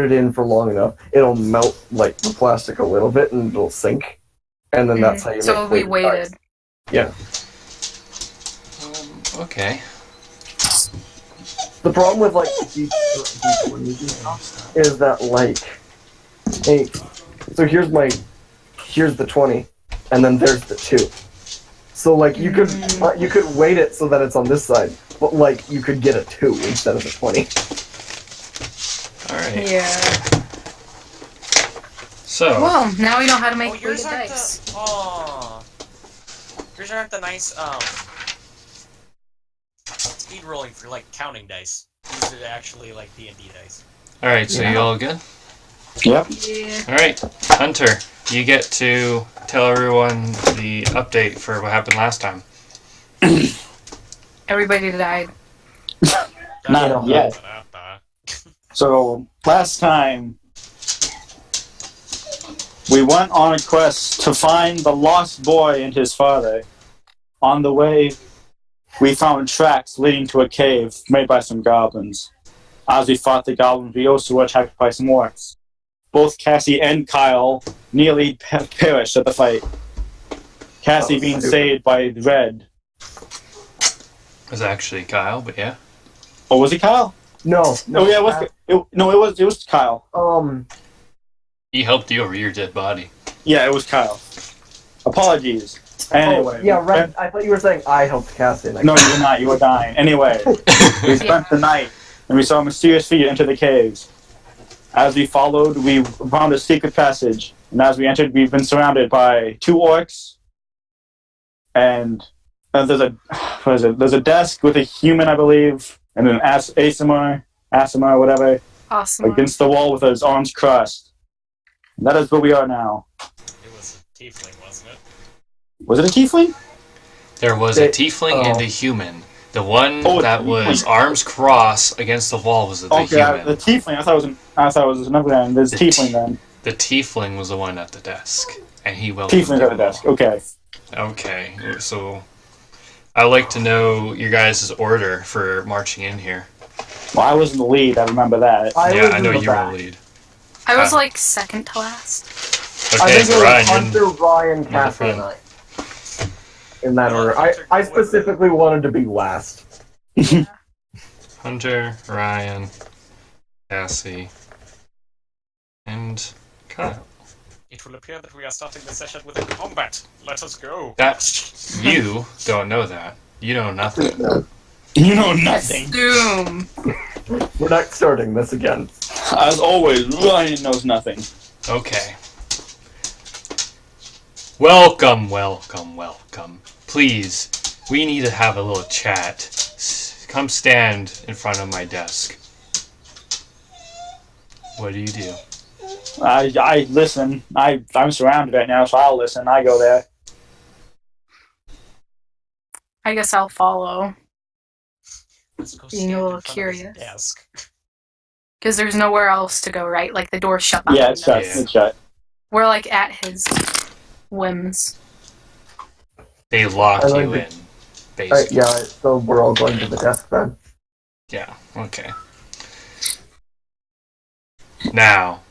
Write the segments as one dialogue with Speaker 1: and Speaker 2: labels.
Speaker 1: it in for long enough, it'll melt like the plastic a little bit and it'll sink. And then that's how you
Speaker 2: So
Speaker 1: make
Speaker 2: we waited.
Speaker 1: dice. Yeah.
Speaker 3: Okay.
Speaker 1: The problem with like is that like, hey, so here's the 20, and then there's the 2. So like you could weight it so that it's on this side, but like you could get a 2 instead of a 20.
Speaker 3: All right.
Speaker 2: Yeah.
Speaker 3: So.
Speaker 2: Well, now we know how to make
Speaker 4: yours
Speaker 2: weighted
Speaker 4: aren't
Speaker 2: dice.
Speaker 4: Yours aren't the nice speed rolling for like counting dice. These are actually like D&D dice.
Speaker 3: All right. So you all good?
Speaker 5: Yep.
Speaker 2: Yeah.
Speaker 3: All right, Hunter. You get to tell everyone the update for what happened last time.
Speaker 2: Everybody died.
Speaker 5: Not yet. So, last time, we went on a quest to find the lost boy and his father. On the way, we found tracks leading to a cave made by some goblins. As we fought the goblins, we also were attacked by some orcs. Both Cassie and Kyle nearly perished at the fight. Cassie being saved by Red.
Speaker 3: It was actually Kyle, but yeah.
Speaker 5: Oh, was it Kyle?
Speaker 1: No.
Speaker 5: Oh yeah, it was Kyle.
Speaker 3: He helped you over your dead body.
Speaker 5: Yeah, it was Kyle. Apologies. Anyway.
Speaker 1: Oh, yeah, Red. I thought you were saying I helped Cassie.
Speaker 5: No, you were not. You were dying. Anyway, we spent the night, and we saw a mysterious figure enter the caves. As we followed, we found a secret passage, and as we entered, we've been surrounded by 2 orcs, and there's a desk with a human, I believe, and an Asima, whatever,
Speaker 2: Awesome.
Speaker 5: against the wall with his arms crossed. And that is where we are now.
Speaker 4: It was a tiefling, wasn't it?
Speaker 5: Was it a tiefling?
Speaker 3: There was a tiefling and a human. The one that was arms crossed against the wall was the human.
Speaker 5: The tiefling. I thought it was another one. There's tiefling then.
Speaker 3: The tiefling was the one at the desk, and he welcomed
Speaker 5: Tiefling at the desk. Okay.
Speaker 3: Okay, so I'd like to know your guys' order for marching in here.
Speaker 5: Well, I was in the lead. I remember that.
Speaker 3: I know you were the lead.
Speaker 2: I was like second to last.
Speaker 3: Okay, so Ryan,
Speaker 1: Hunter, Ryan, Cassie, and I. In that order. I specifically wanted to be last.
Speaker 3: Hunter, Ryan, Cassie, and Kyle.
Speaker 4: It will appear that we are starting the session with a combat. Let us go.
Speaker 3: You don't know that. You know nothing.
Speaker 5: You know nothing.
Speaker 2: Doom.
Speaker 1: We're not starting this again.
Speaker 5: As always, Ryan knows nothing.
Speaker 3: Okay. Welcome. Please, we need to have a little chat. Come stand in front of my desk. What do you do?
Speaker 5: I listen. I'm surrounded right now, so I'll listen. I go there.
Speaker 2: I guess I'll follow.
Speaker 4: Let's go
Speaker 2: Being
Speaker 4: stand
Speaker 2: a
Speaker 4: in
Speaker 2: little
Speaker 4: front of
Speaker 2: curious.
Speaker 4: this desk.
Speaker 2: Because there's nowhere else to go, right? Like the door's shut behind
Speaker 5: Yeah, it's shut.
Speaker 2: us.
Speaker 5: It's shut.
Speaker 2: We're like at his whims.
Speaker 3: They lock you in, basically.
Speaker 1: So we're all going to the desk then.
Speaker 3: Yeah, okay. Now,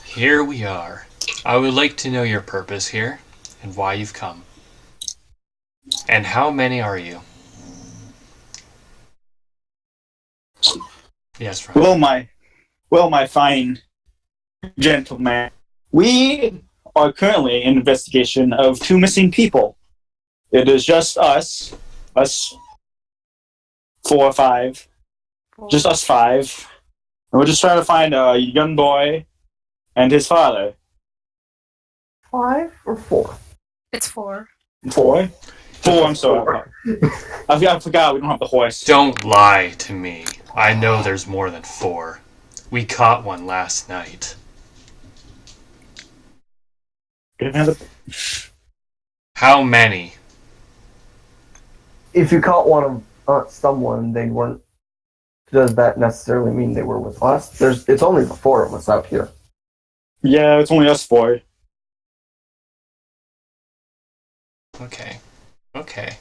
Speaker 3: here we are. I would like to know your purpose here, and why you've come. And how many are you? Yes, Ryan.
Speaker 5: Well, my fine gentleman, we are currently in investigation of 2 missing people. It is just us 4 or 5, just us 5, and we're just trying to find a young boy and his father.
Speaker 1: 5 or 4?
Speaker 2: It's 4.
Speaker 5: 4? 4, I'm sorry. I forgot we don't have the horse.
Speaker 3: Don't lie to me. I know there's more than 4. We caught one last night. How many?
Speaker 1: If you caught one of someone, they weren't. Does that necessarily mean they were with us? It's only the 4 of us out here.
Speaker 5: Yeah, it's only us 4.
Speaker 3: Okay.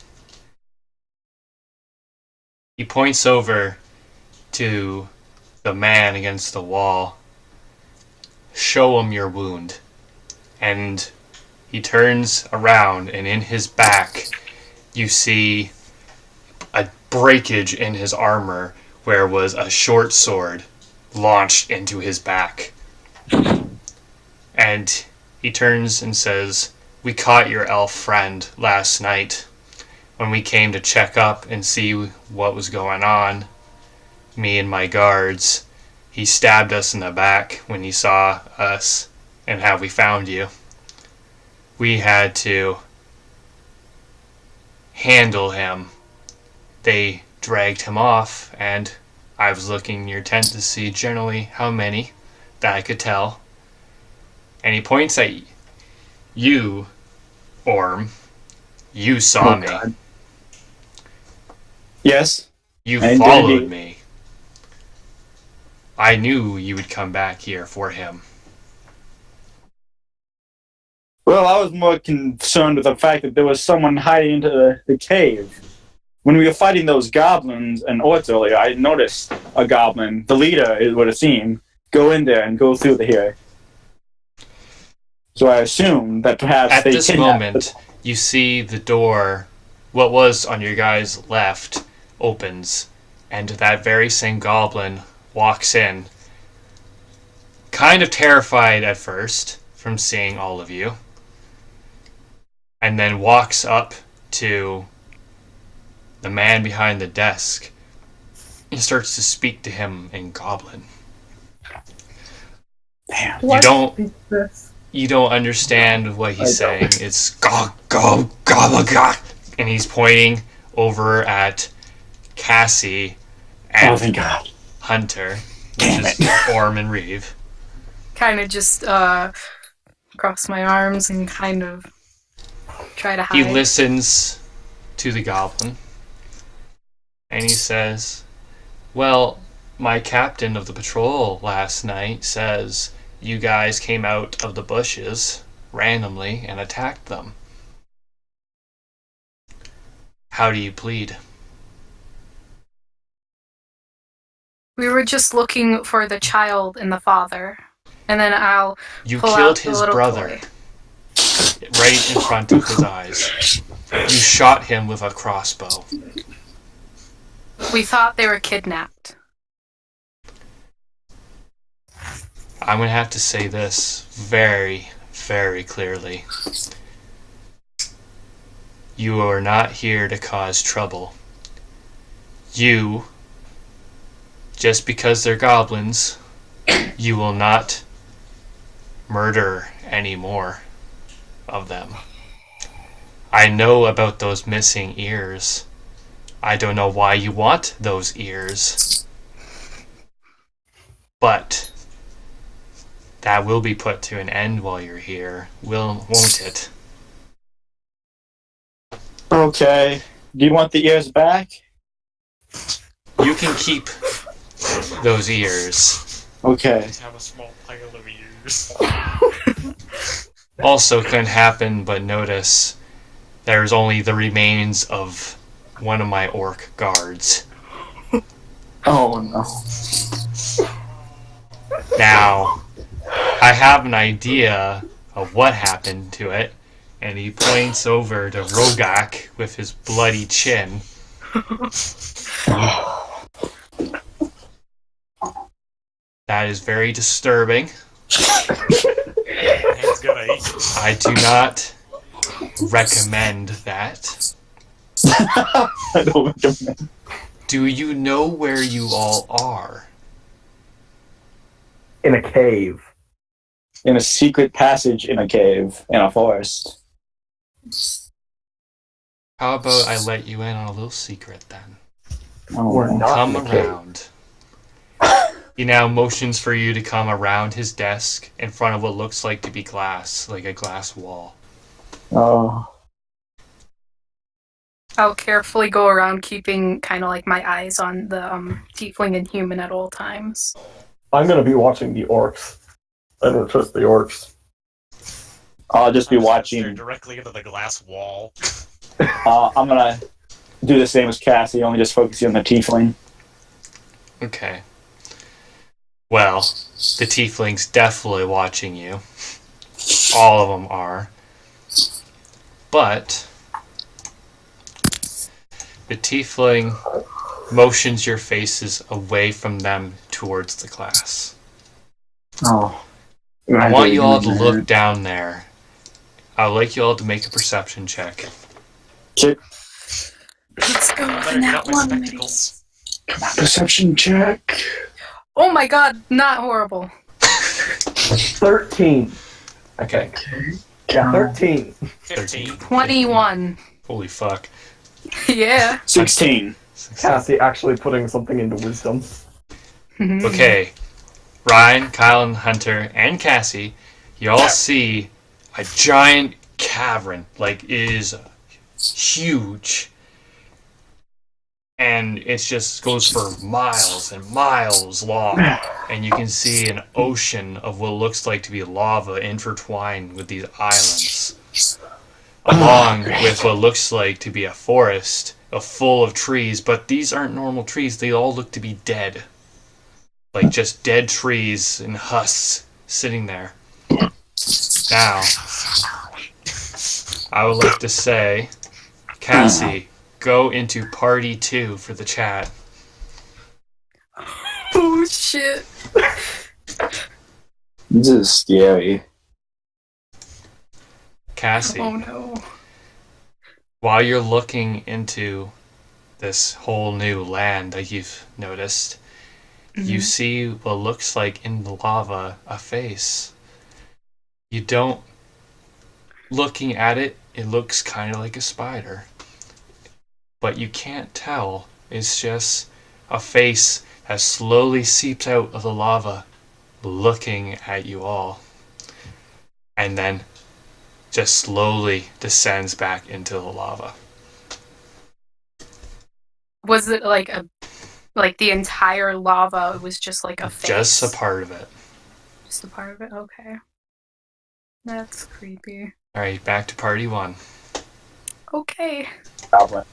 Speaker 3: He points over to the man against the wall, show him your wound. And he turns around, and in his back, you see a breakage in his armor where was a short sword launched into his back. And he turns and says, "We caught your elf friend last night. When we came to check up and see what was going on, me and my guards, he stabbed us in the back when he saw us and how we found you. We had to handle him. They dragged him off, and I was looking in your tent to see generally how many that I could tell." And he points at you, Orym. You saw me.
Speaker 5: God. Yes.
Speaker 3: You
Speaker 5: I
Speaker 3: followed
Speaker 5: did.
Speaker 3: me. I knew you would come back here for him.
Speaker 5: Well, I was more concerned with the fact that there was someone hiding into the cave. When we were fighting those goblins and orcs earlier, I noticed a goblin, the leader, it would have seemed, go in there and go through here. So I assumed that perhaps
Speaker 3: At
Speaker 5: they
Speaker 3: this
Speaker 5: kidnapped
Speaker 3: moment, you see the door, what was on your guys' left, opens, and that very same goblin walks in, kind of terrified at first from seeing all of you, and then walks up to the man behind the desk and starts to speak to him in Goblin.
Speaker 5: Damn.
Speaker 3: You don't understand what he's saying. It's go, and he's pointing over at Cassie and
Speaker 5: thank God.
Speaker 3: Hunter, which
Speaker 5: Damn
Speaker 3: is
Speaker 5: it.
Speaker 3: Orym and Reeve.
Speaker 2: Kind of just cross my arms and kind of try to hide.
Speaker 3: He listens to the goblin, and he says, "Well, my captain of the patrol last night says you guys came out of the bushes randomly and attacked them. How do you plead?"
Speaker 2: We were just looking for the child and the father. And then I'll
Speaker 3: You
Speaker 2: pull
Speaker 3: killed
Speaker 2: out the
Speaker 3: his
Speaker 2: little
Speaker 3: brother
Speaker 2: toy.
Speaker 3: right in front of his eyes. You shot him with a crossbow.
Speaker 2: We thought they were kidnapped.
Speaker 3: I'm going to have to say this very, very clearly. You are not here to cause trouble. You, just because they're goblins, you will not murder any more of them. I know about those missing ears. I don't know why you want those ears. But that will be put to an end while you're here, won't it?
Speaker 5: Okay. Do you want the ears back?
Speaker 3: You can keep those ears.
Speaker 5: Okay.
Speaker 4: Have a small pile of ears.
Speaker 3: Also couldn't happen, but notice there's only the remains of one of my orc guards.
Speaker 5: Oh no.
Speaker 3: Now, I have an idea of what happened to it, and he points over to Vrogak with his bloody chin. That is very disturbing.
Speaker 4: It's gonna eat.
Speaker 3: I do not recommend that.
Speaker 5: I don't recommend.
Speaker 3: Do you know where you all are?
Speaker 1: In a cave.
Speaker 5: In a secret passage in a cave in a forest.
Speaker 3: How about I let you in on a little secret then?
Speaker 5: Oh,
Speaker 1: We're
Speaker 5: no.
Speaker 1: not
Speaker 3: Come
Speaker 1: in a cave.
Speaker 3: around. He now motions for you to come around his desk in front of what looks like to be glass, like a glass wall.
Speaker 5: Oh.
Speaker 2: I'll carefully go around keeping kind of like my eyes on the tiefling and human at all times.
Speaker 1: I'm gonna be watching the orcs. I don't trust the orcs.
Speaker 5: I'll just be
Speaker 4: I'm just gonna
Speaker 5: watching.
Speaker 4: stare directly into the glass wall.
Speaker 5: I'm gonna do the same as Cassie, only just focusing on the tiefling.
Speaker 3: Okay. Well, the tiefling's definitely watching you. All of them are. But the tiefling motions your faces away from them towards the class.
Speaker 5: Oh.
Speaker 3: I want you all to look down there. I would like you all to make a perception check.
Speaker 5: Check.
Speaker 2: Let's go
Speaker 4: I
Speaker 2: with
Speaker 4: better get
Speaker 2: that
Speaker 4: out my
Speaker 2: one.
Speaker 4: spectacles.
Speaker 5: Come on, perception check.
Speaker 2: Oh my god, not horrible.
Speaker 1: 13.
Speaker 3: Okay.
Speaker 1: Yeah, 13.
Speaker 4: 15.
Speaker 2: 21.
Speaker 3: Holy fuck.
Speaker 2: Yeah.
Speaker 5: 16.
Speaker 1: Cassie actually putting something into wisdom.
Speaker 3: Okay. Ryan, Kyle, and Hunter, and Cassie, you all see a giant cavern. Like, it is huge. And it just goes for miles and miles long. And you can see an ocean of what looks like to be lava intertwined with these islands. Along with what looks like to be a forest full of trees, but these aren't normal trees. They all look to be dead. Like just dead trees and husks sitting there. Now, I would like to say, Cassie, go into party 2 for the chat.
Speaker 2: Oh shit.
Speaker 5: This is scary.
Speaker 3: Cassie,
Speaker 2: Oh no.
Speaker 3: while you're looking into this whole new land that you've noticed, you see what looks like in the lava a face. You don't... Looking at it, it looks kind of like a spider. But you can't tell. It's just a face that slowly seeps out of the lava, looking at you all. And then just slowly descends back into the lava.
Speaker 2: Was it like the entire lava was just like a face?
Speaker 3: Just a part of it.
Speaker 2: Just a part of it? Okay. That's creepy.
Speaker 3: Alright, back to party 1.
Speaker 2: Okay.
Speaker 5: Goblin.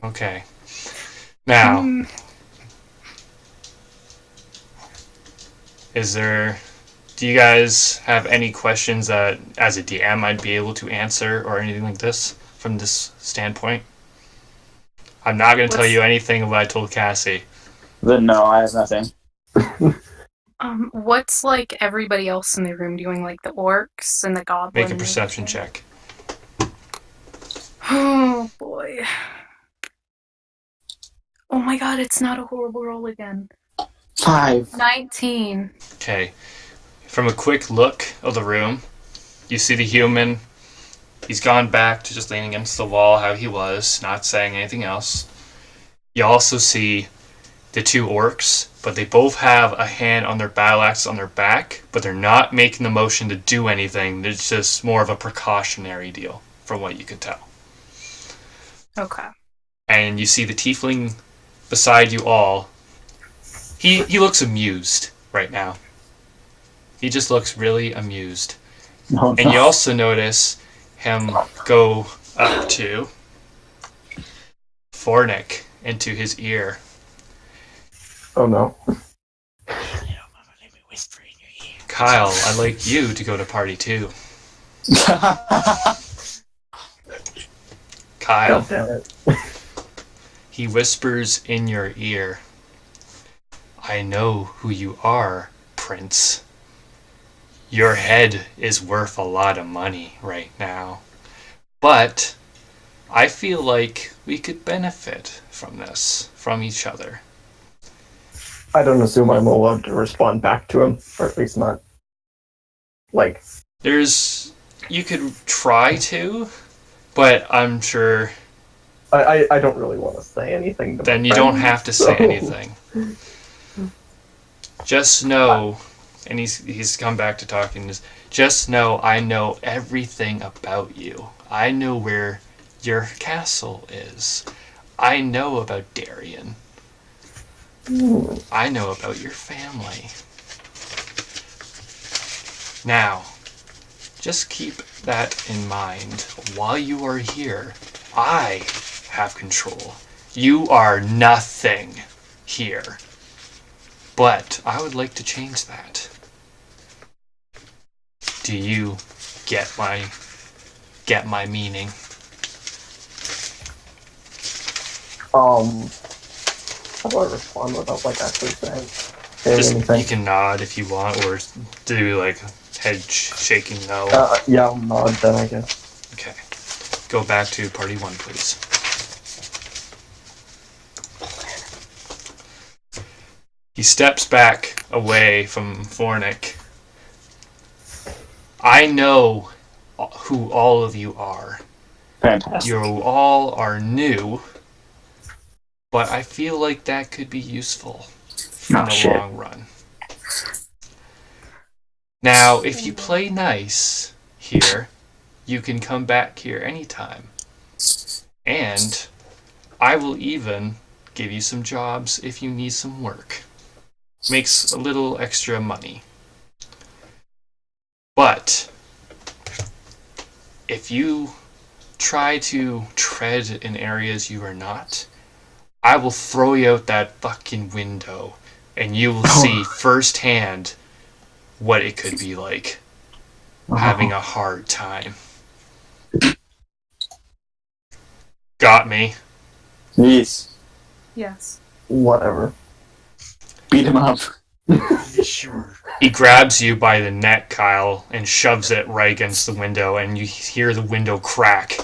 Speaker 3: Okay. Now, do you guys have any questions that, as a DM, I'd be able to answer or anything like this from this standpoint? I'm not going to tell you anything of what I told Cassie.
Speaker 5: Then no, I have nothing.
Speaker 2: What's like everybody else in the room doing? Like the orcs and the goblins?
Speaker 3: Make a perception check.
Speaker 2: Oh boy. Oh my god, it's not a horrible roll again.
Speaker 5: 5.
Speaker 2: 19.
Speaker 3: Okay. From a quick look of the room, you see the human. He's gone back to just leaning against the wall how he was, not saying anything else. You also see the 2 orcs, but they both have a hand on their battle axe on their back, but they're not making the motion to do anything. It's just more of a precautionary deal, from what you could tell.
Speaker 2: Okay.
Speaker 3: And you see the tiefling beside you all. He looks amused right now. He just looks really amused.
Speaker 5: Oh,
Speaker 3: And you also notice him go up to Fornek into his ear.
Speaker 1: Oh no.
Speaker 4: Mama, let me whisper in your ear.
Speaker 3: Kyle, I'd like you to go to party 2. Kyle,
Speaker 1: God damn it.
Speaker 3: he whispers in your ear, I know who you are, Prince. Your head is worth a lot of money right now. But I feel like we could benefit from this, from each other.
Speaker 1: I don't assume I'm allowed to respond back to him, or at least not. Like,
Speaker 3: You could try to, but I'm sure
Speaker 1: I don't really want to say anything to
Speaker 3: then
Speaker 1: my
Speaker 3: you don't
Speaker 1: friend,
Speaker 3: have to say
Speaker 1: so-
Speaker 3: anything. Just know, and he's come back to talking, just know I know everything about you. I know where your castle is. I know about Darien. I know about your family. Now, just keep that in mind. While you are here, I have control. You are nothing here. But I would like to change that. Do you get my meaning?
Speaker 1: How do I respond without like actually saying anything?
Speaker 3: You can nod if you want, or do like head shaking no.
Speaker 1: Yeah, I'll nod then, I guess.
Speaker 3: Okay. Go back to party 1, please. He steps back away from Fornek. I know who all of you are.
Speaker 5: Fantastic.
Speaker 3: You all are new, but I feel like that could be useful in the long run. Now, if you play nice here, you can come back here anytime. And I will even give you some jobs if you need some work. Makes a little extra money. But if you try to tread in areas you are not, I will throw you out that fucking window and you will see firsthand what it could be like having a hard time. Got me?
Speaker 5: Yes.
Speaker 2: Yes.
Speaker 1: Whatever.
Speaker 5: Beat him up.
Speaker 4: Sure.
Speaker 3: He grabs you by the neck, Kyle, and shoves it right against the window, and you hear the window crack.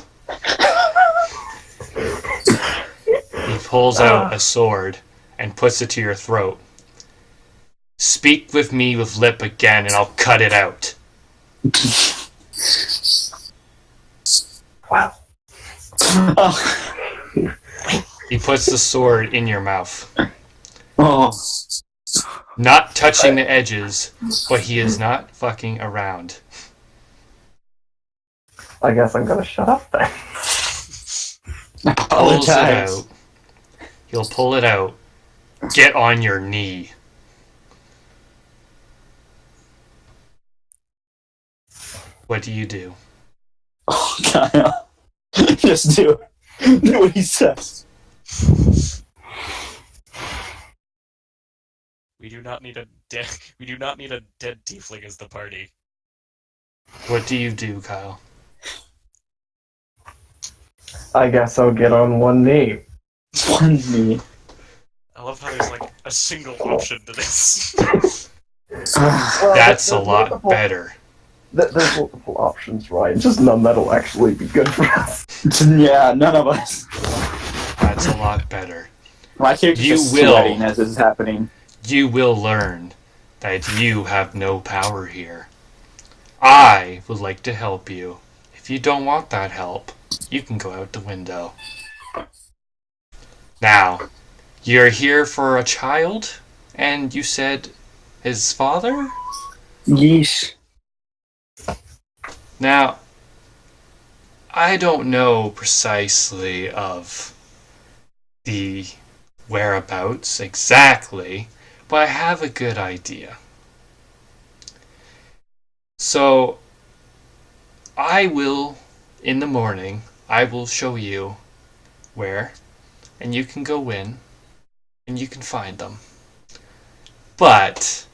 Speaker 3: He pulls out a sword and puts it to your throat. Speak with me with lip again, and I'll cut it out.
Speaker 1: Wow.
Speaker 3: He puts the sword in your mouth.
Speaker 5: Oh.
Speaker 3: Not touching the edges, but he is not fucking around.
Speaker 1: I guess I'm gonna shut up then.
Speaker 3: Pulls it out. He'll pull it out. Get on your knee. What do you do?
Speaker 5: Oh, Kyle. Just do it. Do what he says.
Speaker 4: We do not need a dead tiefling as the party.
Speaker 3: What do you do, Kyle?
Speaker 1: I guess I'll get on one knee.
Speaker 5: One knee.
Speaker 4: I love how there's like a single option to this.
Speaker 1: Well,
Speaker 3: That's a
Speaker 1: there's
Speaker 3: lot
Speaker 1: multiple-
Speaker 3: better.
Speaker 1: There's multiple options, right? Just none that'll actually be good for us.
Speaker 5: Yeah, none of us.
Speaker 3: That's a lot better.
Speaker 5: My character's
Speaker 3: You
Speaker 5: just
Speaker 3: will.
Speaker 5: sweating as this is happening.
Speaker 3: You will learn that you have no power here. I would like to help you. If you don't want that help, you can go out the window. Now, you're here for a child, and you said his father?
Speaker 5: Yeesh.
Speaker 3: Now, I don't know precisely of the whereabouts exactly, but I have a good idea. So, I will, in the morning, I will show you where, and you can go in, and you can find them. But,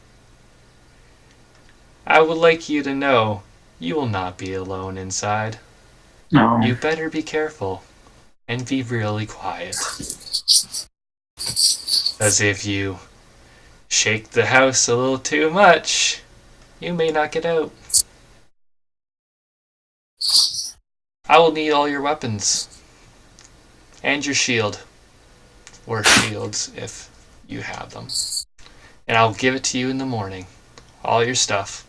Speaker 3: I would like you to know, you will not be alone inside.
Speaker 5: No.
Speaker 3: You better be careful, and be really quiet. As if you shake the house a little too much, you may not get out. I will need all your weapons. And your shield. Or shields, if you have them. And I'll give it to you in the morning. All your stuff.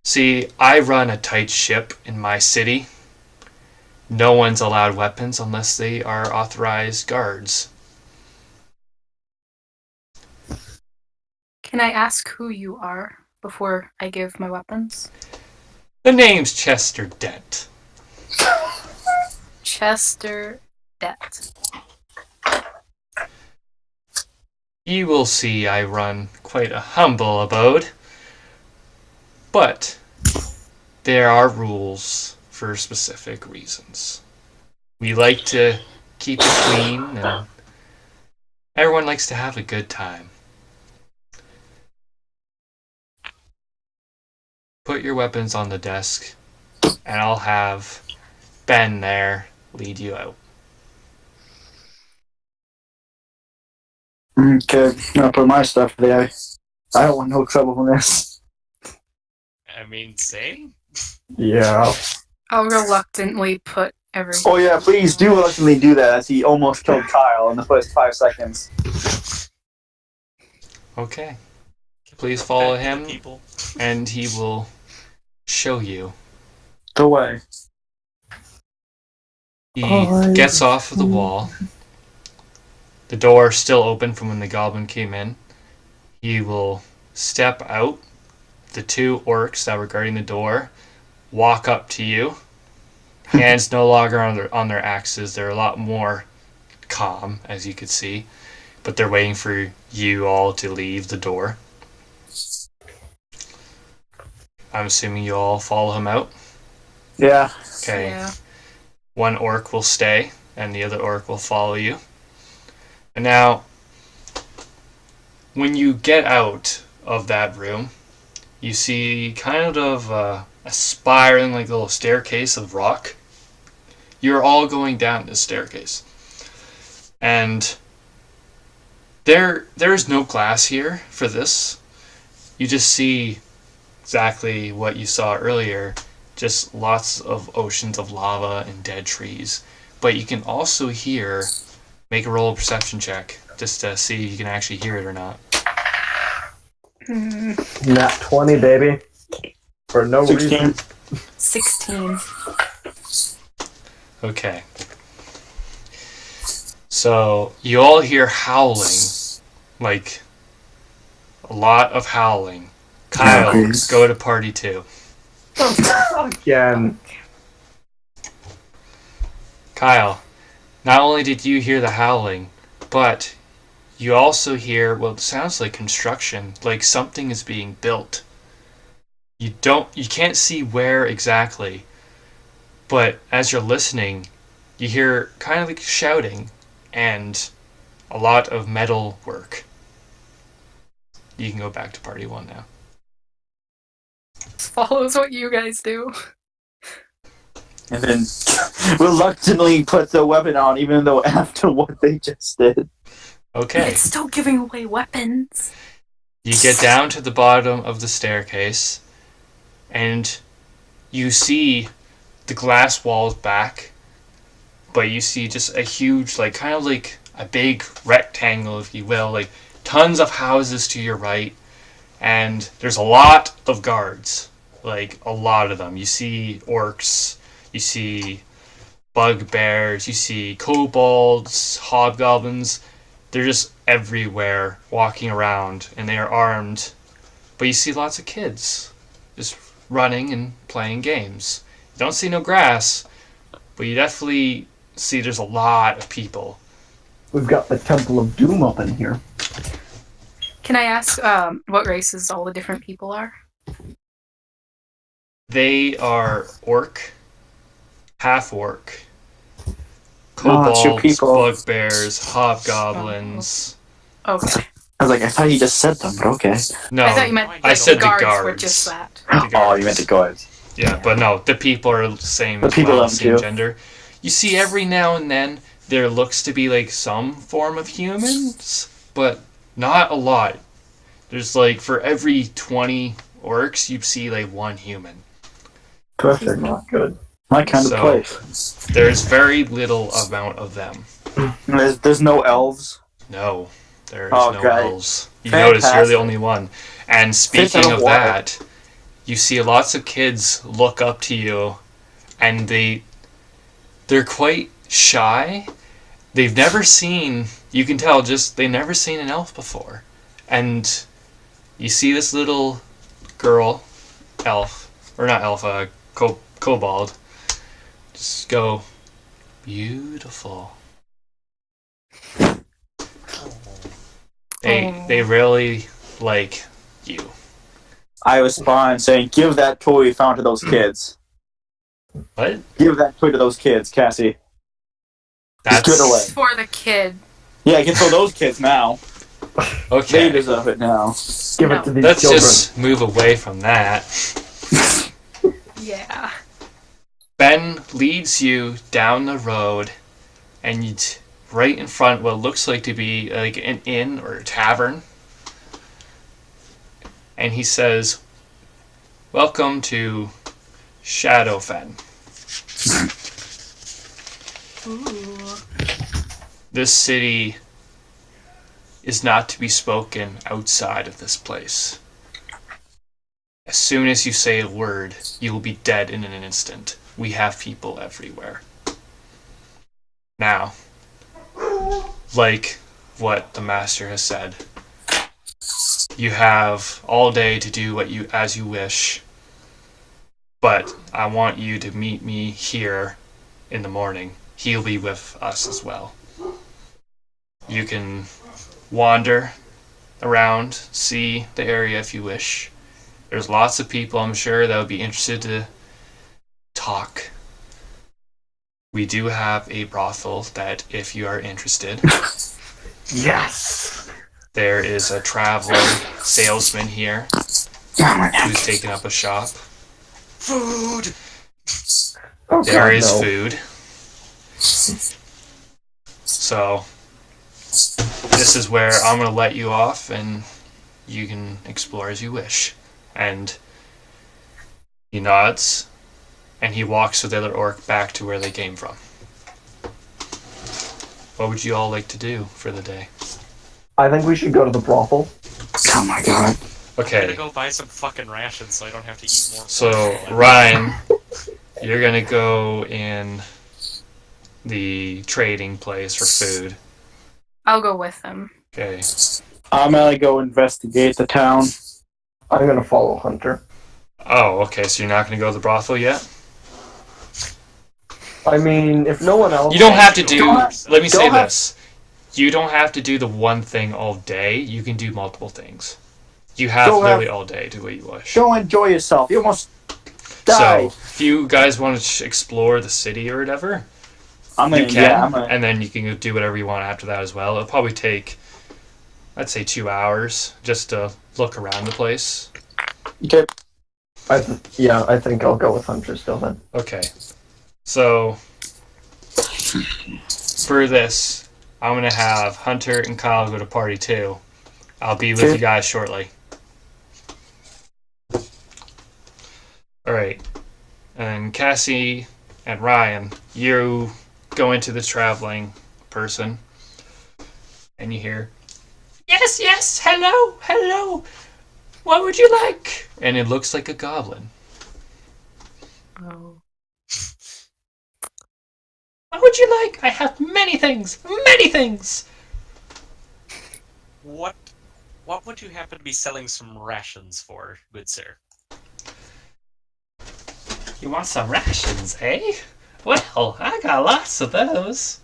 Speaker 3: See, I run a tight ship in my city. No one's allowed weapons unless they are authorized guards.
Speaker 2: Can I ask who you are before I give my weapons?
Speaker 3: The name's Chester Dent.
Speaker 2: Chester Det.
Speaker 3: You will see I run quite a humble abode. But there are rules for specific reasons. We like to keep it clean Everyone likes to have a good time. Put your weapons on the desk, and I'll have Ben there lead you out.
Speaker 5: Okay, I'll put my stuff there. I don't want no trouble from this.
Speaker 4: I mean, same.
Speaker 1: Yeah.
Speaker 2: I'll reluctantly put everything.
Speaker 5: Oh yeah, please do reluctantly do that, as he almost killed Kyle in the first 5 seconds.
Speaker 3: Okay. Please follow
Speaker 4: Back to the
Speaker 3: him,
Speaker 4: people.
Speaker 3: and he will show you.
Speaker 5: The way.
Speaker 3: He gets off of the wall. The door still open from when the goblin came in. He will step out. The 2 orcs that were guarding the door walk up to you. Hands no longer on their axes. They're a lot more calm, as you could see. But they're waiting for you all to leave the door. I'm assuming you all follow him out.
Speaker 5: Yeah.
Speaker 3: Okay.
Speaker 2: Yeah.
Speaker 3: One orc will stay, and the other orc will follow you. And now, when you get out of that room, you see kind of a spiraling, like, little staircase of rock. You're all going down this staircase. And there's no glass here for this. You just see exactly what you saw earlier. Just lots of oceans of lava and dead trees. But you can also hear... Make a roll perception check, just to see if you can actually hear it or not.
Speaker 1: Nat 20, baby. For no
Speaker 5: 16.
Speaker 1: reason.
Speaker 2: 16.
Speaker 3: Okay. So, you all hear howling. Like, a lot of howling. Kyle,
Speaker 5: please.
Speaker 3: go to party 2.
Speaker 1: Again.
Speaker 3: Kyle, not only did you hear the howling, but you also hear what sounds like construction, like something is being built. You can't see where exactly, but as you're listening, you hear kind of like shouting and a lot of metal work. You can go back to party 1 now.
Speaker 2: Follows what you guys do.
Speaker 5: And then reluctantly puts the weapon on, even though after what they just did.
Speaker 3: Okay.
Speaker 2: It's still giving away weapons.
Speaker 3: You get down to the bottom of the staircase, and you see the glass walls back, but you see just a huge, like, kind of like a big rectangle, if you will, like tons of houses to your right, and there's a lot of guards, like a lot of them. You see orcs, you see bugbears, you see kobolds, hobgoblins. They're just everywhere walking around, and they are armed. But you see lots of kids just running and playing games. You don't see no grass, but you definitely see there's a lot of people.
Speaker 1: We've got the Temple of Doom up in here.
Speaker 2: Can I ask what races all the different people are?
Speaker 3: They are orc, half-orc,
Speaker 5: it's your
Speaker 3: kobolds,
Speaker 5: people.
Speaker 3: bugbears, hobgoblins.
Speaker 2: Okay.
Speaker 5: I was like, I thought you just said them, but okay.
Speaker 3: No,
Speaker 2: I thought you meant
Speaker 3: I said the
Speaker 2: guards
Speaker 3: guards.
Speaker 2: were just that.
Speaker 3: The
Speaker 5: Oh, you meant the guards.
Speaker 3: Yeah, but no, the people are the same
Speaker 5: The
Speaker 3: as
Speaker 5: people
Speaker 3: well,
Speaker 5: are them
Speaker 3: same
Speaker 5: too.
Speaker 3: gender. You see every now and then there looks to be like some form of humans, but not a lot. There's like for every 20 orcs, you see like 1 human.
Speaker 5: Perfect.
Speaker 1: Not good.
Speaker 5: My kind
Speaker 3: So-
Speaker 5: of place.
Speaker 3: There's very little amount of them.
Speaker 5: There's no elves.
Speaker 3: No, there's
Speaker 5: Oh,
Speaker 3: no
Speaker 5: great.
Speaker 3: elves. You notice you're
Speaker 5: Fantastic.
Speaker 3: the only one. And
Speaker 5: Fish
Speaker 3: speaking
Speaker 5: out of
Speaker 3: of
Speaker 5: water.
Speaker 3: that, you see lots of kids look up to you, and they're quite shy. They've never seen, you can tell, just they've never seen an elf before. And you see this little girl, elf, or not elf, kobold, just go, beautiful. They really like you.
Speaker 5: I respond saying, give that toy you found to those kids.
Speaker 3: What?
Speaker 5: Give that toy to those kids, Cassie.
Speaker 3: That's
Speaker 5: give it away.
Speaker 2: For the kid.
Speaker 5: Yeah, I can throw those kids now. They
Speaker 3: Okay,
Speaker 5: deserve it now.
Speaker 1: Give
Speaker 2: No.
Speaker 1: it to these
Speaker 3: let's
Speaker 1: children.
Speaker 3: just move away from that.
Speaker 2: Yeah.
Speaker 3: Ben leads you down the road, and right in front what looks like to be like an inn or a tavern. And he says, "Welcome to Shadowfen.
Speaker 2: Ooh.
Speaker 3: This city is not to be spoken outside of this place. As soon as you say a word, you will be dead in an instant. We have people everywhere." Now, like what the master has said, you have all day to do as you wish. But I want you to meet me here in the morning. He'll be with us as well. You can wander around, see the area if you wish. There's lots of people, I'm sure, that would be interested to talk. We do have a brothel that, if you are interested,
Speaker 1: Yes.
Speaker 3: there is a traveler salesman here who's taken up a shop.
Speaker 4: Food!
Speaker 1: Oh,
Speaker 3: There
Speaker 1: God,
Speaker 3: is
Speaker 1: no.
Speaker 3: food. So, this is where I'm going to let you off, and you can explore as you wish. And he nods, and he walks with the other orc back to where they came from. What would you all like to do for the day?
Speaker 1: I think we should go to the brothel.
Speaker 5: Oh my god.
Speaker 4: I'm
Speaker 3: Okay,
Speaker 4: gonna go buy some fucking rations so I don't have to eat more.
Speaker 3: so Ryan, you're going to go in the trading place for food.
Speaker 2: I'll go with him.
Speaker 3: Okay.
Speaker 5: I'm gonna go investigate the town.
Speaker 1: I'm gonna follow Hunter.
Speaker 3: Oh, okay, so you're not going to go to the brothel yet?
Speaker 1: I mean, if no one else...
Speaker 3: You don't have to do.
Speaker 5: Don't
Speaker 3: Let me say
Speaker 5: don't have-
Speaker 3: this. You don't have to do the one thing all day. You can do multiple things. You have
Speaker 5: Don't
Speaker 3: literally
Speaker 5: have-
Speaker 3: all day to do what you wish.
Speaker 5: Go enjoy yourself. You almost
Speaker 3: So,
Speaker 5: died.
Speaker 3: if you guys want to explore the city or whatever,
Speaker 5: I'm
Speaker 3: you
Speaker 5: gonna,
Speaker 3: can,
Speaker 5: yeah, I'm gonna,
Speaker 3: and then you can go do whatever you want after that as well. It'll probably take, I'd say, 2 hours just to look around the place.
Speaker 5: okay.
Speaker 1: I think I'll go with Hunter still then.
Speaker 3: Okay. So, for this, I'm going to have Hunter and Kyle go to party 2. I'll be with
Speaker 5: Okay.
Speaker 3: you guys shortly. Alright. And Cassie and Ryan, you go into the traveling person, and you hear, "Yes, yes, hello, hello. What would you like?" And it looks like a goblin.
Speaker 2: Oh.
Speaker 3: "What would you like? I have many things, many things."
Speaker 4: What would you happen to be selling some rations for, good sir?
Speaker 3: You want some rations, eh? Well, I got lots of those.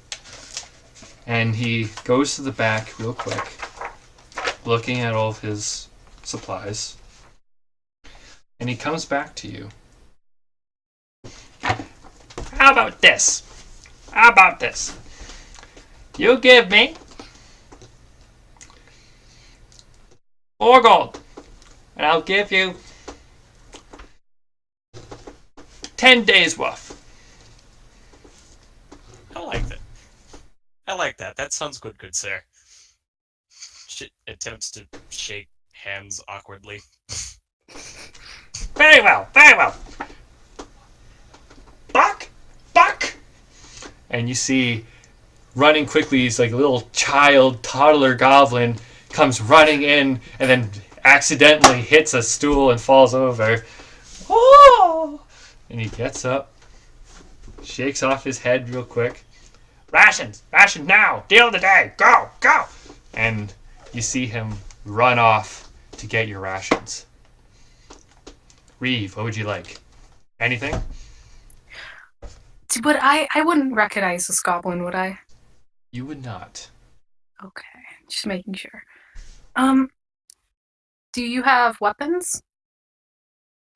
Speaker 3: And he goes to the back real quick, looking at all of his supplies. And he comes back to you. "How about this? How about this? You give me 4 gold, and I'll give you 10 days worth."
Speaker 4: I like that. I like that. That sounds good sir. Attempts to shake hands awkwardly.
Speaker 3: "Very well, very well. Buck! Buck!" And you see, running quickly, he's like a little child, toddler goblin, comes running in and then accidentally hits a stool and falls over. "Oh!" And he gets up, shakes off his head real quick. "Rations! Rations now! Deal of the day! Go! Go!" And you see him run off to get your rations. Reeve, what would you like? Anything?
Speaker 2: But I wouldn't recognize this goblin, would I?
Speaker 3: You would not.
Speaker 2: Okay, just making sure. Do you have weapons?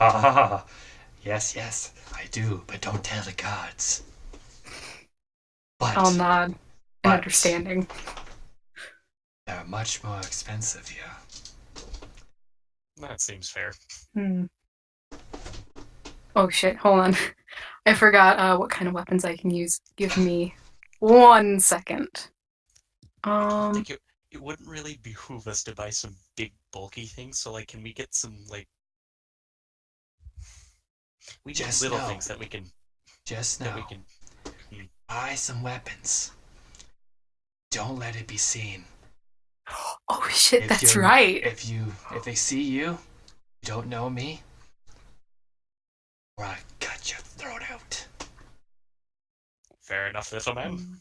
Speaker 3: Ah, yes, yes, I do, but don't tell the gods. But
Speaker 2: I'll nod in
Speaker 3: but-
Speaker 2: understanding.
Speaker 3: They're much more expensive here.
Speaker 4: That seems fair.
Speaker 2: Oh shit, hold on. I forgot what kind of weapons I can use. Give me 1 second.
Speaker 4: I think it wouldn't really behoove us to buy some big bulky things. So like, can we get some like? We need
Speaker 3: Just
Speaker 4: little
Speaker 3: know.
Speaker 4: things that we can.
Speaker 3: Just
Speaker 4: That
Speaker 3: know.
Speaker 4: we can.
Speaker 3: Buy some weapons. Don't let it be seen.
Speaker 2: Oh shit,
Speaker 3: If
Speaker 2: that's
Speaker 3: you're-
Speaker 2: right.
Speaker 3: If they see you, don't know me, or I cut your throat out.
Speaker 4: Fair enough, little man.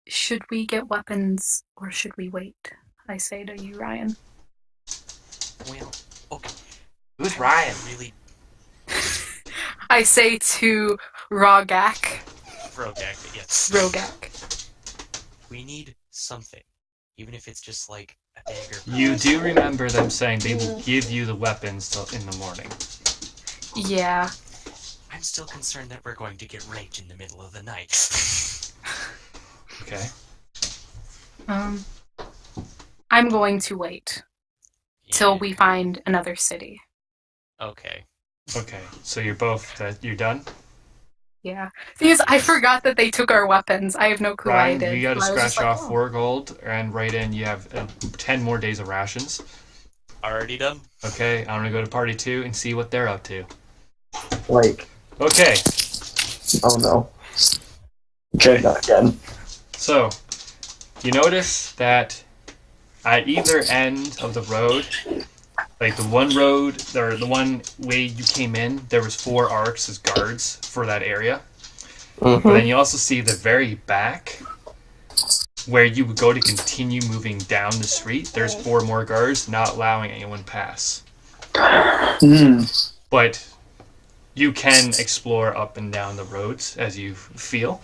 Speaker 2: Should we get weapons or should we wait? I say to you, Ryan.
Speaker 4: Well, okay.
Speaker 3: Who's Ryan?
Speaker 4: Really,
Speaker 2: I say to Vrogak.
Speaker 4: Vrogak, yes.
Speaker 2: Vrogak.
Speaker 4: We need something, even if it's just like a dagger.
Speaker 3: You do remember them saying they will give you the weapons in the morning.
Speaker 2: Yeah.
Speaker 4: I'm still concerned that we're going to get raped in the middle of the night.
Speaker 3: Okay.
Speaker 2: I'm going to wait till we find another city.
Speaker 4: Okay.
Speaker 3: Okay. So you're done?
Speaker 2: Yeah. Because I forgot that they took our weapons. I have no clue why I
Speaker 3: Ryan,
Speaker 2: did.
Speaker 3: you gotta
Speaker 2: So I was just
Speaker 3: scratch
Speaker 2: like,
Speaker 3: off
Speaker 2: oh.
Speaker 3: 4 gold and write in you have 10 more days of rations.
Speaker 4: Already done?
Speaker 3: Okay, I'm gonna go to party 2 and see what they're up to.
Speaker 1: Like,
Speaker 3: Okay,
Speaker 1: oh no.
Speaker 3: okay.
Speaker 1: Not again.
Speaker 3: So, you notice that at either end of the road, like the one road, or the one way you came in, there was 4 arcs as guards for that area. But then you also see the very back, where you would go to continue moving down the street. There's 4 more guards not allowing anyone pass. But you can explore up and down the roads as you feel.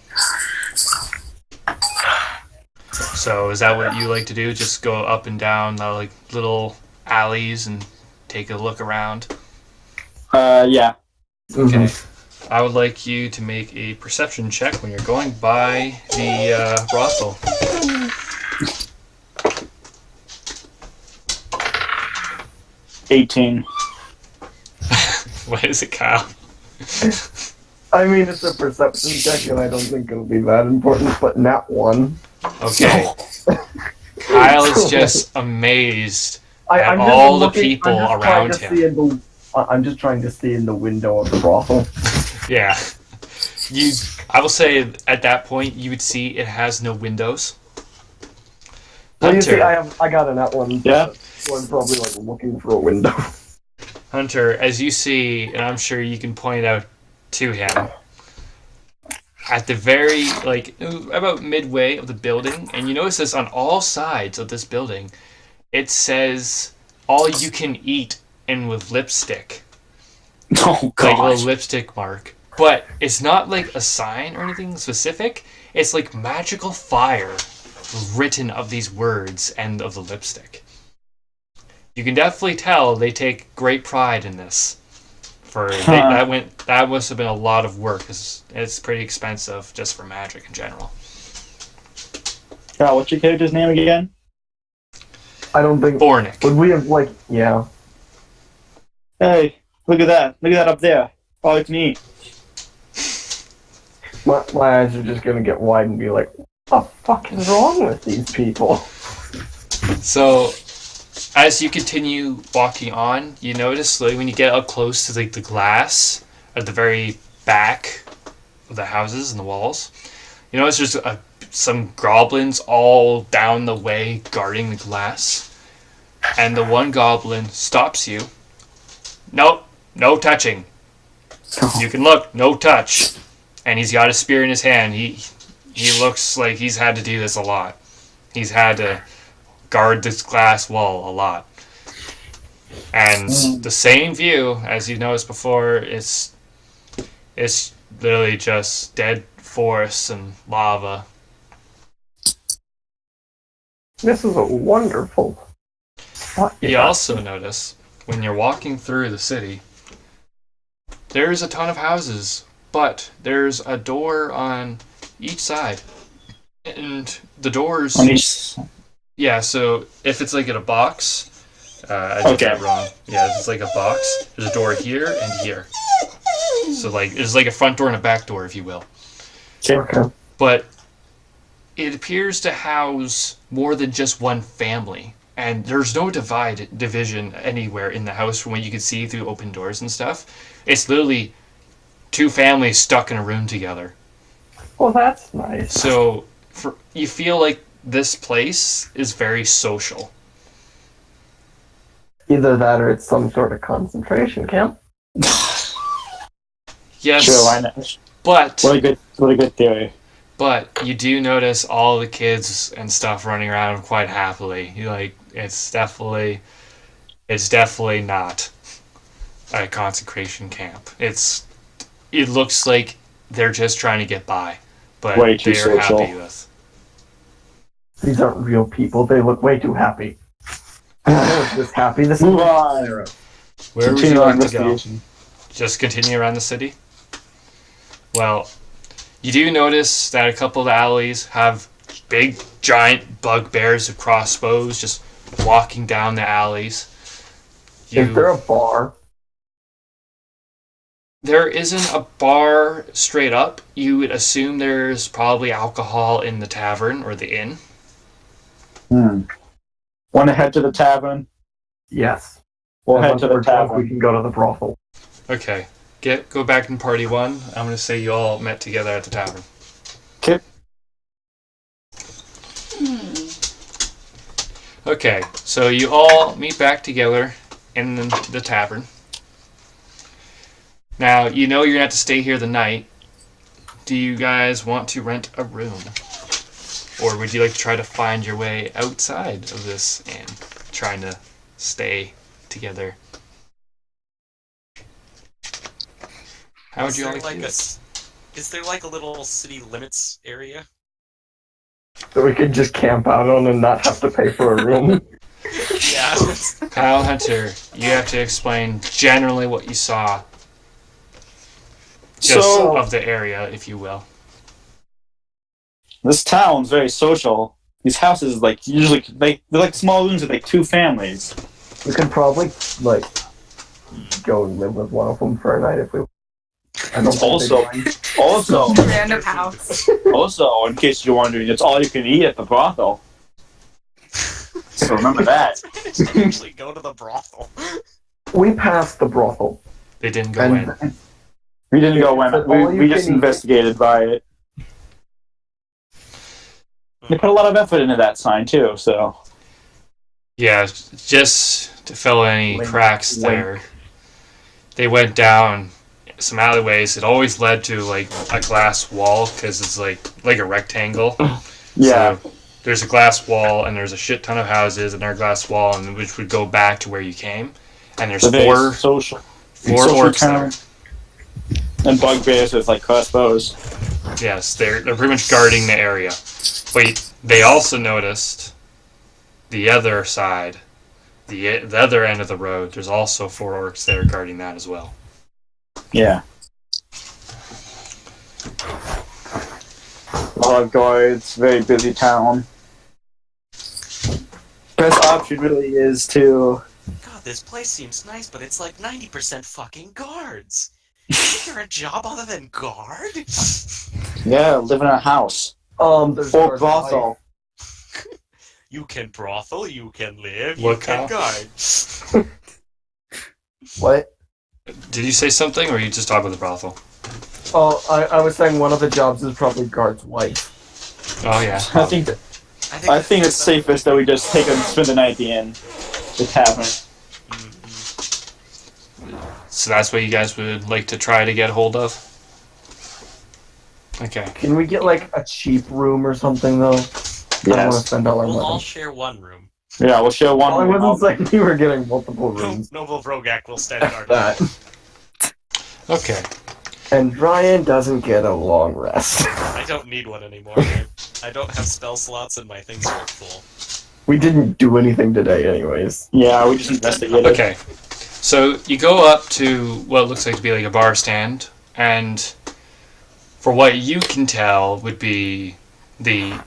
Speaker 3: So is that what you like to do? Just go up and down like little alleys and take a look around?
Speaker 5: Yeah.
Speaker 3: Okay. I would like you to make a perception check when you're going by the brothel.
Speaker 5: 18.
Speaker 3: What is it, Kyle?
Speaker 1: I mean, it's a perception check, and I don't think it'll be that important, but nat 1.
Speaker 3: Okay. Kyle is just amazed at
Speaker 1: I'm just
Speaker 3: all
Speaker 1: looking-
Speaker 3: the people
Speaker 1: I'm just trying
Speaker 3: around
Speaker 1: to
Speaker 3: him.
Speaker 1: see in I'm just trying to see in the window of the brothel.
Speaker 3: Yeah. I will say at that point you would see it has no windows.
Speaker 1: Well, you see,
Speaker 3: Hunter,
Speaker 1: I got a nat 1.
Speaker 5: Yeah.
Speaker 1: So I'm probably like looking for a window.
Speaker 3: Hunter, as you see, and I'm sure you can point out to him, at the very, about midway of the building, and you notice this on all sides of this building, it says, all you can eat, and with lipstick.
Speaker 5: Oh,
Speaker 3: Like a
Speaker 5: God.
Speaker 3: little lipstick mark. But it's not like a sign or anything specific. It's like magical fire written of these words and of the lipstick. You can definitely tell they take great pride in this. That must have been a lot of work. It's pretty expensive just for magic in general.
Speaker 5: God, what's your character's name again?
Speaker 1: I don't think...
Speaker 3: Fornek.
Speaker 1: Would we have, yeah.
Speaker 5: Hey, look at that. Look at that up there. All you can eat.
Speaker 1: My eyes are just gonna get wide and be like, what the fuck is wrong with these people?
Speaker 3: So, as you continue walking on, you notice when you get up close to the glass at the very back of the houses and the walls, you notice there's some goblins all down the way guarding the glass. And the one goblin stops you. Nope, no touching. You can look, no touch. And he's got a spear in his hand. He looks like he's had to do this a lot. He's had to guard this glass wall a lot. And the same view, as you noticed before, it's literally just dead forests and lava.
Speaker 1: This is a wonderful spot.
Speaker 3: You also notice, when you're walking through the city, there's a ton of houses, but there's a door on each side. And the doors...
Speaker 5: On each...
Speaker 3: Yeah, so if it's like in a box, I did that wrong. Yeah, if it's like a box, there's a door here and here. So like, there's like a front door and a back door, if you will.
Speaker 1: Okay.
Speaker 3: But it appears to house more than just one family. And there's no division anywhere in the house from what you can see through open doors and stuff. It's literally two families stuck in a room together.
Speaker 1: Well, that's nice.
Speaker 3: So you feel like this place is very social.
Speaker 1: Either that or it's some sort of concentration camp.
Speaker 3: Yes,
Speaker 5: Sure, why not?
Speaker 3: but
Speaker 5: What a good theory.
Speaker 3: but you do notice all the kids and stuff running around quite happily. You like it's definitely not a concentration camp. It looks like they're just trying to get by, but
Speaker 5: Way too
Speaker 3: they're
Speaker 5: social.
Speaker 3: happy with.
Speaker 1: These aren't real people. They look way too happy. No one's this happy. This
Speaker 5: Move
Speaker 1: is
Speaker 5: on.
Speaker 3: Where would
Speaker 5: Continue
Speaker 3: you
Speaker 5: our
Speaker 3: like to go?
Speaker 5: investigation.
Speaker 3: Just continue around the city? Well, you do notice that a couple of the alleys have big, giant bugbears with crossbows just walking down the alleys.
Speaker 1: Is there a bar?
Speaker 3: There isn't a bar straight up. You would assume there's probably alcohol in the tavern or the inn.
Speaker 5: Want to head to the tavern?
Speaker 1: Yes.
Speaker 5: We'll
Speaker 1: And
Speaker 5: head
Speaker 1: once
Speaker 5: to the
Speaker 1: we're drunk,
Speaker 5: tavern.
Speaker 1: we can go to the brothel.
Speaker 3: Okay. Go back in party one. I'm going to say you all met together at the tavern.
Speaker 5: Okay.
Speaker 3: Okay, so you all meet back together in the tavern. Now, you know you're going to have to stay here the night. Do you guys want to rent a room? Or would you like to try to find your way outside of this inn, trying to stay together? How would you all like to do it?
Speaker 4: Is there like a little city limits area?
Speaker 1: So we could just camp out on and not have to pay for a room.
Speaker 4: Yeah.
Speaker 3: Kyle Hunter, you have to explain generally what you saw. Just
Speaker 5: So-
Speaker 3: of the area, if you will.
Speaker 5: This town's very social. These houses, like, usually, they're like small rooms with like two families.
Speaker 1: We could probably, like, go and live with one of them for a night if we... I don't think
Speaker 5: Also-
Speaker 1: they'd mind.
Speaker 5: Also,
Speaker 2: Random house.
Speaker 5: also, in case you're wondering, it's all you can eat at the brothel. So remember that.
Speaker 4: Actually go to the brothel.
Speaker 1: We passed the brothel.
Speaker 3: They didn't go
Speaker 1: And
Speaker 3: in.
Speaker 5: We didn't go in.
Speaker 1: But all
Speaker 5: We
Speaker 1: you
Speaker 5: just
Speaker 1: can eat-
Speaker 5: investigated by it. They put a lot of effort into that sign too. So
Speaker 3: Yeah, just to fill any
Speaker 1: Wink,
Speaker 3: cracks
Speaker 1: wink.
Speaker 3: there. They went down some alleyways. It always led to like a glass wall because it's like a rectangle.
Speaker 5: yeah,
Speaker 3: So there's a glass wall and there's a shit ton of houses and there's a glass wall and which would go back to where you came. And there's
Speaker 5: the very
Speaker 3: four
Speaker 5: social
Speaker 3: orcs
Speaker 5: town.
Speaker 3: there.
Speaker 5: And bugbears with like crossbows.
Speaker 3: Yes, they're pretty much guarding the area. But they also noticed the other side, the other end of the road. There's also 4 orcs there guarding that as well.
Speaker 5: Yeah. A lot of guards, very busy town. Best option really is to
Speaker 4: God, this place seems nice, but it's like 90% fucking guards. Is there a job other than guard?
Speaker 5: live in a house
Speaker 1: There's
Speaker 5: or
Speaker 1: Guard's
Speaker 5: brothel.
Speaker 4: You can brothel, you can live,
Speaker 3: What
Speaker 4: you can
Speaker 3: kind?
Speaker 4: guard.
Speaker 1: What?
Speaker 3: Did you say something, or you just talk about the brothel?
Speaker 1: Oh, I was saying one of the jobs is probably guard's wife.
Speaker 3: Oh yeah.
Speaker 5: I think it's safest that we just take and spend the night at the inn, the tavern.
Speaker 3: So that's what you guys would like to try to get hold of. Okay.
Speaker 1: Can we get like a cheap room or something though? I don't want to
Speaker 5: Yes.
Speaker 1: spend all our
Speaker 4: We'll all
Speaker 1: money.
Speaker 4: share one room.
Speaker 5: Yeah, we'll share one.
Speaker 1: I
Speaker 5: room.
Speaker 1: wasn't saying we were getting multiple rooms.
Speaker 4: Noble Vrogak will stand guard.
Speaker 1: That.
Speaker 3: Okay.
Speaker 1: And Ryan doesn't get a long rest.
Speaker 4: I don't need one anymore. I don't have spell slots and my things are full.
Speaker 1: We didn't do anything today anyways.
Speaker 5: Yeah, we just investigated.
Speaker 3: Okay. So you go up to what looks like to be like a bar stand, and for what you can tell would be the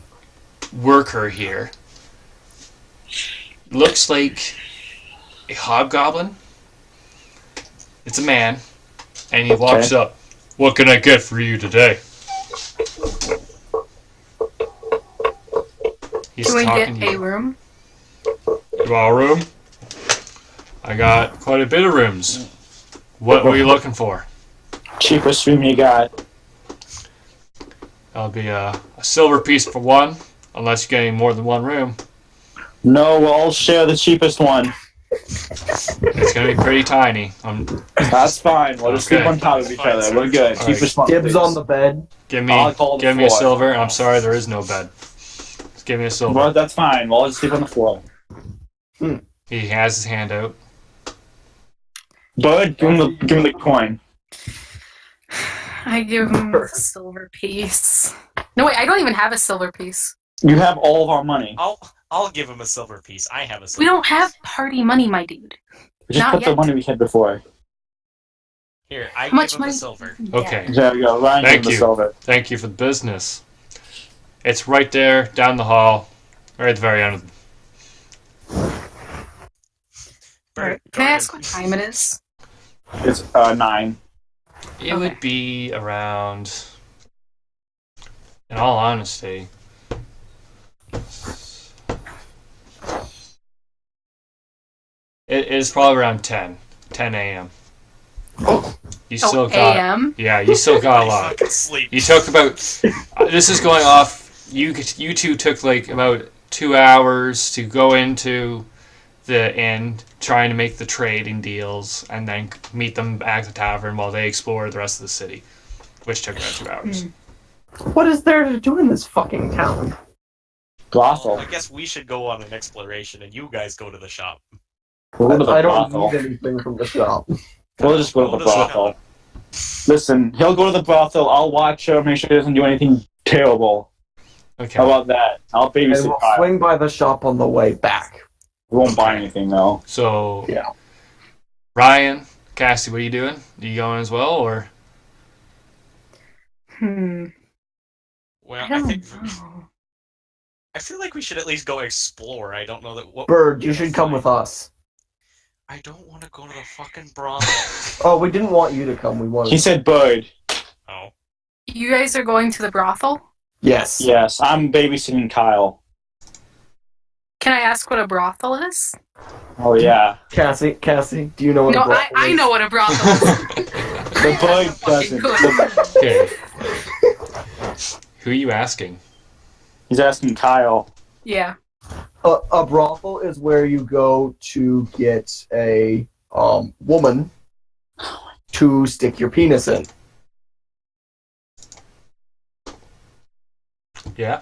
Speaker 3: worker here. looks like a hobgoblin. It's a man, and he walks up. What can I get for you today? He's
Speaker 2: Can we
Speaker 3: talking
Speaker 2: get
Speaker 3: to
Speaker 2: a
Speaker 3: you.
Speaker 2: room?
Speaker 3: You want a room? I got quite a bit of rooms. What were you looking for?
Speaker 5: Cheapest room you got.
Speaker 3: That'll be a silver piece for one, unless you're getting more than one room.
Speaker 5: No, we'll all share the cheapest one.
Speaker 3: It's gonna be pretty tiny.
Speaker 5: That's fine. We'll just sleep on top of each
Speaker 4: Fine,
Speaker 5: other.
Speaker 4: sir.
Speaker 5: We're good.
Speaker 3: All
Speaker 5: Cheapest one,
Speaker 1: Dibs
Speaker 5: please.
Speaker 1: on the bed.
Speaker 3: Give
Speaker 5: I'll call
Speaker 3: me
Speaker 5: the
Speaker 3: a
Speaker 5: floor.
Speaker 3: silver. I'm sorry, there is no bed. Just give me a silver.
Speaker 5: Well, that's fine. We'll all just sleep on the floor.
Speaker 3: He has his hand out.
Speaker 5: Bud, give him the coin.
Speaker 2: I give him a silver piece. No, wait, I don't even have a silver piece.
Speaker 5: You have all of our money.
Speaker 4: I'll give him a silver piece. I have a silver
Speaker 2: We don't
Speaker 4: piece.
Speaker 2: have party money, my dude.
Speaker 5: We just
Speaker 2: Not
Speaker 5: put the
Speaker 2: yet.
Speaker 5: money we had before.
Speaker 4: Here, I
Speaker 2: How much
Speaker 4: give him
Speaker 2: money?
Speaker 4: a silver.
Speaker 3: Okay.
Speaker 5: There we go. Ryan,
Speaker 3: Thank
Speaker 5: give him the
Speaker 3: you.
Speaker 5: silver.
Speaker 3: Thank you for the business. It's right there, down the hall, right at the very end of
Speaker 2: Alright, can I ask what time it is?
Speaker 5: It's 9.
Speaker 3: It
Speaker 2: Okay.
Speaker 3: would be around, in all honesty, it is probably around 10 a.m. You still got,
Speaker 2: AM?
Speaker 3: yeah, you still got a
Speaker 4: I
Speaker 3: lot.
Speaker 4: fucking sleep.
Speaker 3: You took about, this is going off, you two took like about 2 hours to go into the inn, trying to make the trading deals, and then meet them at the tavern while they explore the rest of the city, which took about 2 hours.
Speaker 1: What is there to do in this fucking town?
Speaker 5: Brothel.
Speaker 4: I guess we should go on an exploration, and you guys go to the shop.
Speaker 5: We'll go to the
Speaker 1: I don't
Speaker 5: brothel.
Speaker 1: need anything from the shop.
Speaker 5: We'll just go to the brothel. Listen, he'll go to the brothel. I'll watch him, make sure he doesn't do anything terrible.
Speaker 3: Okay.
Speaker 5: How about that? I'll
Speaker 1: And
Speaker 5: babysit
Speaker 1: we'll
Speaker 5: Kyle.
Speaker 1: swing by the shop on the way back.
Speaker 5: We won't buy
Speaker 3: Okay.
Speaker 5: anything, though.
Speaker 3: So,
Speaker 1: Yeah.
Speaker 3: Ryan, Cassie, what are you doing? Are you going as well, or?
Speaker 2: Hmm.
Speaker 4: Well,
Speaker 2: I
Speaker 4: I
Speaker 2: don't
Speaker 4: think
Speaker 2: know.
Speaker 4: I feel like we should at least go explore. I don't know that what.
Speaker 1: Bird,
Speaker 4: we're
Speaker 1: you
Speaker 4: gonna
Speaker 1: should come
Speaker 4: find.
Speaker 1: with us.
Speaker 4: I don't want to go to the fucking brothel.
Speaker 1: Oh, we didn't want you to come. We wanted.
Speaker 5: He said bird.
Speaker 4: Oh.
Speaker 2: You guys are going to the brothel?
Speaker 1: Yes.
Speaker 5: Yes, I'm babysitting Kyle.
Speaker 2: Can I ask what a brothel is?
Speaker 5: Oh, yeah.
Speaker 1: Cassie, do you know what
Speaker 2: No,
Speaker 1: a brothel
Speaker 2: I
Speaker 1: is?
Speaker 2: know what a brothel is.
Speaker 5: The bird
Speaker 2: Fucking
Speaker 5: doesn't.
Speaker 2: good.
Speaker 3: Okay. Who are you asking?
Speaker 5: He's asking Kyle.
Speaker 2: Yeah.
Speaker 1: A brothel is where you go to get a woman to stick your penis in.
Speaker 3: Yeah.